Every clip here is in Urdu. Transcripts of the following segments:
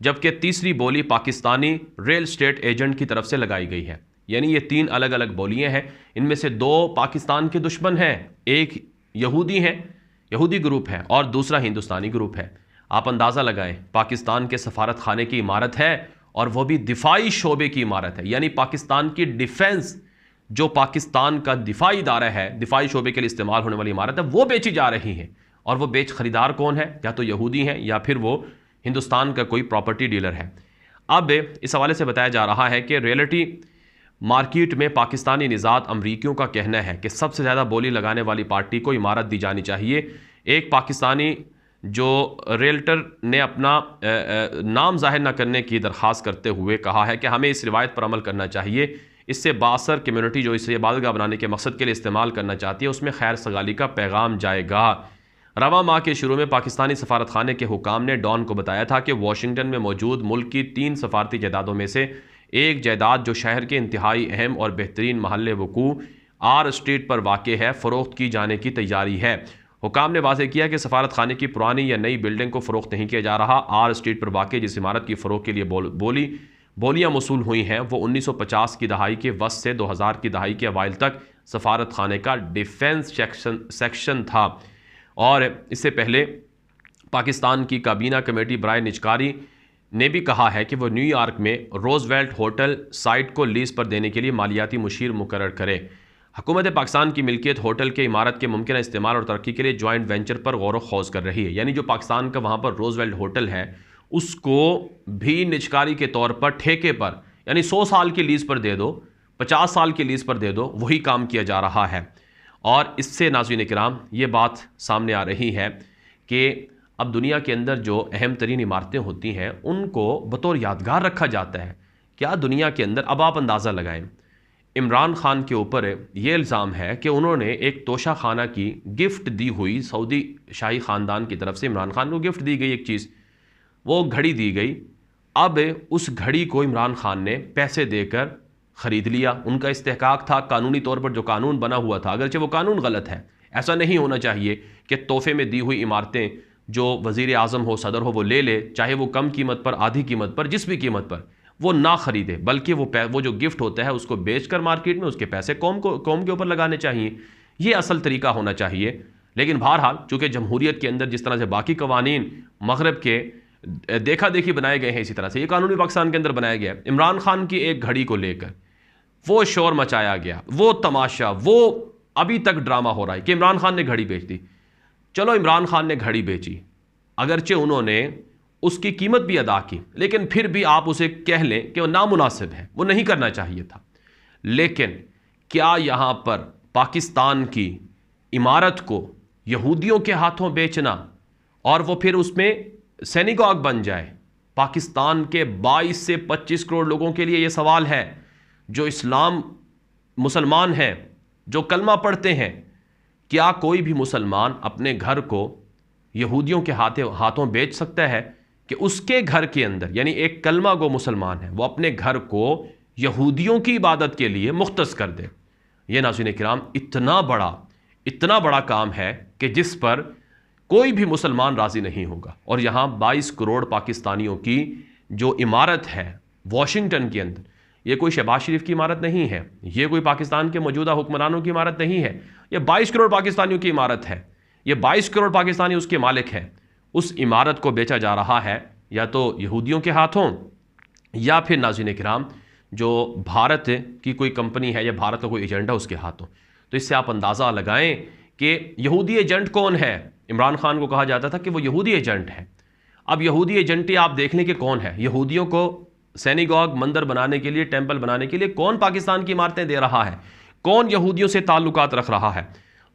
جبکہ تیسری بولی پاکستانی ریل اسٹیٹ ایجنٹ کی طرف سے لگائی گئی ہے۔ یعنی یہ 3 الگ الگ بولیاں ہیں، ان میں سے 2 پاکستان کے دشمن ہیں، ایک یہودی گروپ ہے اور دوسرا ہندوستانی گروپ ہے۔ آپ اندازہ لگائیں، پاکستان کے سفارت خانے کی عمارت ہے اور وہ بھی دفاعی شعبے کی عمارت ہے، یعنی پاکستان کی ڈیفنس جو پاکستان کا دفاعی ادارہ ہے، دفاعی شعبے کے لیے استعمال ہونے والی عمارت ہے، وہ بیچی جا رہی ہے۔ اور وہ خریدار کون ہے؟ یا تو یہودی ہیں یا پھر وہ ہندوستان کا کوئی پراپرٹی ڈیلر ہے۔ اب اس حوالے سے بتایا جا رہا ہے کہ ریئلٹی مارکیٹ میں پاکستانی نژاد امریکیوں کا کہنا ہے کہ سب سے زیادہ بولی لگانے والی پارٹی کو عمارت دی جانی چاہیے۔ ایک پاکستانی جو ریلٹر نے اپنا نام ظاہر نہ کرنے کی درخواست کرتے ہوئے کہا ہے کہ ہمیں اس روایت پر عمل کرنا چاہیے، اس سے بااثر کمیونٹی جو اسے عبادتگاہ بنانے کے مقصد کے لیے استعمال کرنا چاہتی ہے اس میں خیر سگالی کا پیغام جائے گا۔ رواں ماہ کے شروع میں پاکستانی سفارت خانے کے حکام نے ڈان کو بتایا تھا کہ واشنگٹن میں موجود ملک کی 3 سفارتی جائیدادوں میں سے ایک جائیداد جو شہر کے انتہائی اہم اور بہترین محل وقوع آر اسٹریٹ پر واقع ہے، فروخت کی جانے کی تیاری ہے۔ حکام نے واضح کیا کہ سفارت خانے کی پرانی یا نئی بلڈنگ کو فروخت نہیں کیا جا رہا۔ آر اسٹریٹ پر واقع جس عمارت کی فروخت کے لیے بولیاں موصول ہوئی ہیں وہ 1950 کی دہائی کے وسط سے 2000 کی دہائی کے اوائل تک سفارت خانے کا ڈیفنس سیکشن تھا، اور اس سے پہلے پاکستان کی کابینہ کمیٹی برائے نجکاری نے بھی کہا ہے کہ وہ نیو یارک میں روزویلٹ ہوٹل سائٹ کو لیز پر دینے کے لیے مالیاتی مشیر مقرر کرے۔ حکومت پاکستان کی ملکیت ہوٹل کے عمارت کے ممکنہ استعمال اور ترقی کے لیے جوائنٹ وینچر پر غور و خوض کر رہی ہے، یعنی جو پاکستان کا وہاں پر روزویلٹ ہوٹل ہے اس کو بھی نجکاری کے طور پر ٹھیکے پر، یعنی 100 سال کی لیز پر دے دو، 50 سال کی لیز پر دے دو، وہی کام کیا جا رہا ہے۔ اور اس سے ناظرین کرام یہ بات سامنے آ رہی ہے کہ اب دنیا کے اندر جو اہم ترین عمارتیں ہوتی ہیں ان کو بطور یادگار رکھا جاتا ہے۔ کیا دنیا کے اندر، اب آپ اندازہ لگائیں، عمران خان کے اوپر یہ الزام ہے کہ انہوں نے ایک توشہ خانہ کی گفٹ دی ہوئی، سعودی شاہی خاندان کی طرف سے عمران خان کو گفٹ دی گئی ایک چیز، وہ گھڑی دی گئی۔ اب اس گھڑی کو عمران خان نے پیسے دے کر خرید لیا، ان کا استحقاق تھا، قانونی طور پر جو قانون بنا ہوا تھا، اگرچہ وہ قانون غلط ہے، ایسا نہیں ہونا چاہیے کہ تحفے میں دی ہوئی عمارتیں جو وزیر اعظم ہو، صدر ہو، وہ لے لے، چاہے وہ کم قیمت پر، آدھی قیمت پر، جس بھی قیمت پر، وہ نہ خریدے، بلکہ وہ جو گفٹ ہوتا ہے اس کو بیچ کر مارکیٹ میں اس کے پیسے قوم کے اوپر لگانے چاہیے۔ یہ اصل طریقہ ہونا چاہیے۔ لیکن بہرحال چونکہ جمہوریت کے اندر جس طرح سے باقی قوانین مغرب کے دیکھا دیکھی بنائے گئے ہیں، اسی طرح سے یہ قانونی پاکستان کے اندر بنایا گیا ہے۔ عمران خان کی ایک گھڑی کو لے کر وہ شور مچایا گیا، وہ تماشا، وہ ابھی تک ڈرامہ ہو رہا ہے کہ عمران خان نے گھڑی بیچ دی۔ چلو عمران خان نے گھڑی بیچی، اگرچہ انہوں نے اس کی قیمت بھی ادا کی، لیکن پھر بھی آپ اسے کہہ لیں کہ وہ نامناسب ہے، وہ نہیں کرنا چاہیے تھا۔ لیکن کیا یہاں پر پاکستان کی عمارت کو یہودیوں کے ہاتھوں بیچنا اور وہ پھر اس میں سینیگاگ بن جائے؟ پاکستان کے 22 سے 25 کروڑ لوگوں کے لیے یہ سوال ہے جو مسلمان ہیں، جو کلمہ پڑھتے ہیں۔ کیا کوئی بھی مسلمان اپنے گھر کو یہودیوں کے ہاتھوں بیچ سکتا ہے کہ اس کے گھر کے اندر، یعنی ایک کلمہ گو مسلمان ہے، وہ اپنے گھر کو یہودیوں کی عبادت کے لیے مختص کر دے؟ یہ ناظرین کرام اتنا بڑا کام ہے کہ جس پر کوئی بھی مسلمان راضی نہیں ہوگا۔ اور یہاں 22 کروڑ پاکستانیوں کی جو عمارت ہے واشنگٹن کے اندر، یہ کوئی شہباز شریف کی عمارت نہیں ہے، یہ کوئی پاکستان کے موجودہ حکمرانوں کی عمارت نہیں ہے، یہ 22 کروڑ پاکستانیوں کی عمارت ہے، یہ 22 کروڑ پاکستانی اس کے مالک ہیں۔ اس عمارت کو بیچا جا رہا ہے یا تو یہودیوں کے ہاتھوں یا پھر ناظرین کرام جو بھارت کی کوئی کمپنی ہے یا بھارت کا کوئی ایجنٹ ہے اس کے ہاتھوں۔ تو اس سے آپ اندازہ لگائیں کہ یہودی ایجنٹ کون ہے۔ عمران خان کو کہا جاتا تھا کہ وہ یہودی ایجنٹ ہے۔ اب یہودی ایجنٹی آپ دیکھ لیں کہ کون ہے۔ یہودیوں کو سینیگاگ، مندر بنانے کے لیے، ٹیمپل بنانے کے لیے کون پاکستان کی عمارتیں دے رہا ہے، کون یہودیوں سے تعلقات رکھ رہا ہے؟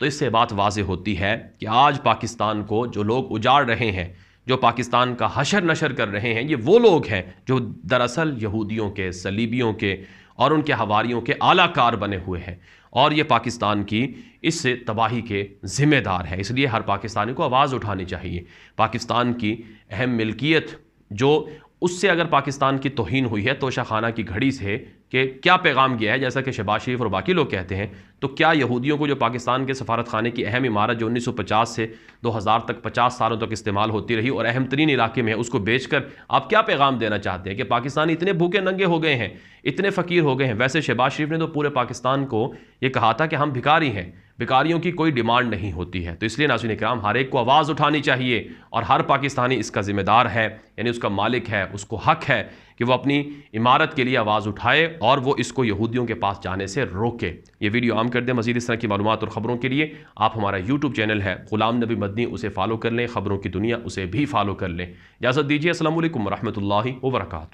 تو اس سے بات واضح ہوتی ہے کہ آج پاکستان کو جو لوگ اجاڑ رہے ہیں، جو پاکستان کا حشر نشر کر رہے ہیں، یہ وہ لوگ ہیں جو دراصل یہودیوں کے، صلیبیوں کے اور ان کے حواریوں کے اعلیٰ کار بنے ہوئے ہیں، اور یہ پاکستان کی اس تباہی کے ذمہ دار ہے۔ اس لیے ہر پاکستانی کو آواز اٹھانی چاہیے۔ پاکستان کی اہم ملکیت جو اس سے اگر پاکستان کی توہین ہوئی ہے، توشہ خانہ کی گھڑی سے، کہ کیا پیغام گیا ہے. جیسا کہ شہباز شریف اور باقی لوگ کہتے ہیں تو کیا یہودیوں کو جو پاکستان کے سفارت خانے کی اہم عمارت جو 1950 سے 2000 تک 50 سالوں تک استعمال ہوتی رہی اور اہم ترین علاقے میں ہے اس کو بیچ کر آپ کیا پیغام دینا چاہتے ہیں کہ پاکستانی اتنے بھوکے ننگے ہو گئے ہیں, اتنے فقیر ہو گئے ہیں؟ ویسے شہباز شریف نے تو پورے پاکستان کو یہ کہا تھا کہ ہم بھکاری ہیں, بھکاریوں کی کوئی ڈیمانڈ نہیں ہوتی ہے. تو اس لیے ناظرین کرام ہر ایک کو آواز اٹھانی چاہیے اور ہر پاکستانی اس کا ذمہ دار ہے, یعنی اس کا مالک ہے, اس کو حق ہے کہ وہ اپنی عمارت کے لیے آواز اٹھائے اور وہ اس کو یہودیوں کے پاس جانے سے روکے. یہ ویڈیو عام کر دیں. مزید اس طرح کی معلومات اور خبروں کے لیے آپ ہمارا یوٹیوب چینل ہے غلام نبی مدنی, اسے فالو کر لیں. خبروں کی دنیا اسے بھی فالو کر لیں. اجازت دیجیے. السلام علیکم ورحمۃ اللہ وبرکاتہ.